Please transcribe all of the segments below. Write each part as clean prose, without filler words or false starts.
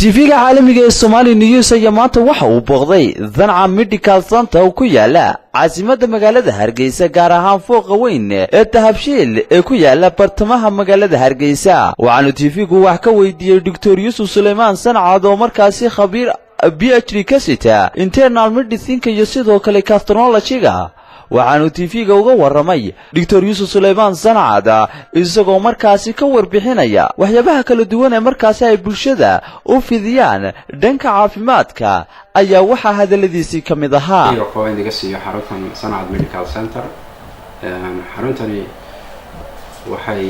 TV-ga caalamiga ee Somali News ayaa maanta waxa uu booqday Zanca Medical Center oo ku yaala caasimadda magaalada Hargeysa gaar ahaan fooqa weyn ee Dahabshiil ee ku yaala bartamaha magaalada Hargeysa. Waxaanu TV-gu wax ka weydiiyay Dr. Yusuf Suleymaan Sancad oo markaasi khabiir PhD ka sita internal medicine iyo sidoo kale cardiology-ga. waxaanu TV-ga uga waramay Dr. Yusuf Suleymaan Sancad isagoo markaasi ka warbixinaya waxyaabaha kala duwan ee markaasi ay bulshada u fidiyaan dhanka caafimaadka ayaa waxa hadaladiisii kamid ahaa indiga siiyo xaruntan Sancad Medical Center. xaruntani waxay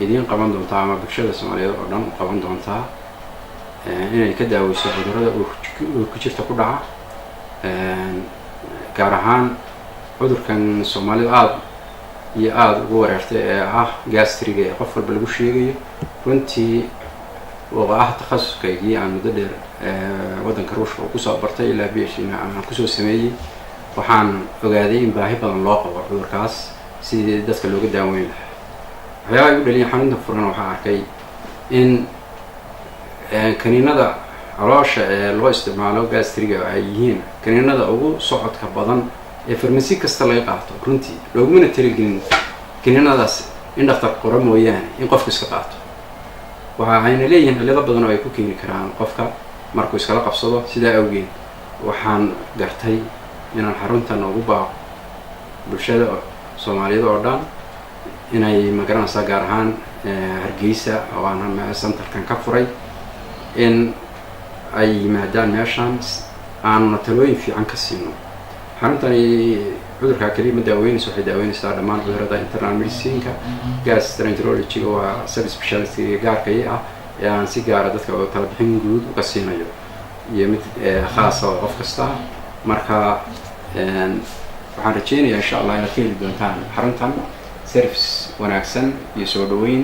idin qaban doontaa ama bulshada Soomaaliyeed oo dhan qaban doontaa inay ka daaweyso cudurrada ku jirta ku dhaca gaar ahaan cudurkan Soomaalida aad ugu wareertay ee gastriga ee qof walba lagu sheegayo runtii waa takhasuskaygii aan muddo dheer wadanka Ruushka ku soo bartay ilaa PhD aan ku soo sameeyay. waxaan ogaaday in baahi badan loo qabo cudurkaas sidii dadka looga daaweyn lahaa. waxyaalaha ugu dhaliyay xanuunta furan waxaan arkay in kaniinada caloosha ee loo isticmaalo gastriga ay yihiin kaniinada ugu socodka badan ee farmasi kasta laga qaato runtii looguna tirigelin kaniinadaas in dhakhtar qoro mooyaane in qofku iska qaato. waxa ayna leeyihiin cillado badan oo ay ku keeni karaan qofka markuu iskala qabsado. sidaa awgeed waxaan gartay inaan xaruntan ugu baaqo bulshada Soomaaliyeed oo dhan inay magaranaysaa gaar ahaan Hargeysa oo aan centerkan ka furay in ay yimaadaan meeshaan aan talooyin fiican ka siino. xaruntani cudurka kaliya ma daaweynayso, waxay daaweynaysaa dhammaan cudurrada internal medicine-ka. gastroenterology waa subspecialty gaarka ah ee aan si gaar ah dadka tala bixin guud uga siinayo iyo mid khaas ah qof kasta. marka waxaan rajeynayaa insha Allah inaad ka heli doontaan xaruntan service wanaagsan iyo soo dhaweyn.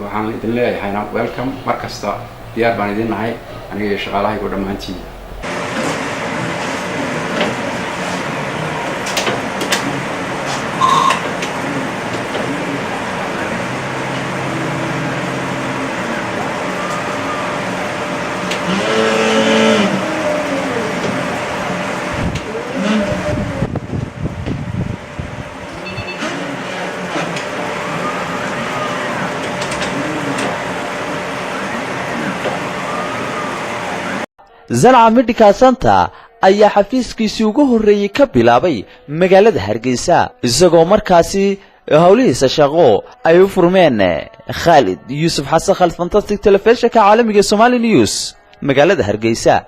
waxaan idin leeyahay welcome mar kasta diyaar baan idin nahay aniga iyo shaqaalahayga dhammaantiin. Zanca Medical Center ayaa xafiiskiisii ugu horeeyay ka bilaabay magaalada Hargeysa isagoo markaasi hawlihiisa shaqo ay u furmeen. Khalid Yusuf Xasan, Fantastic Television-ka caalamiga Somali News magaalada Hargeysa.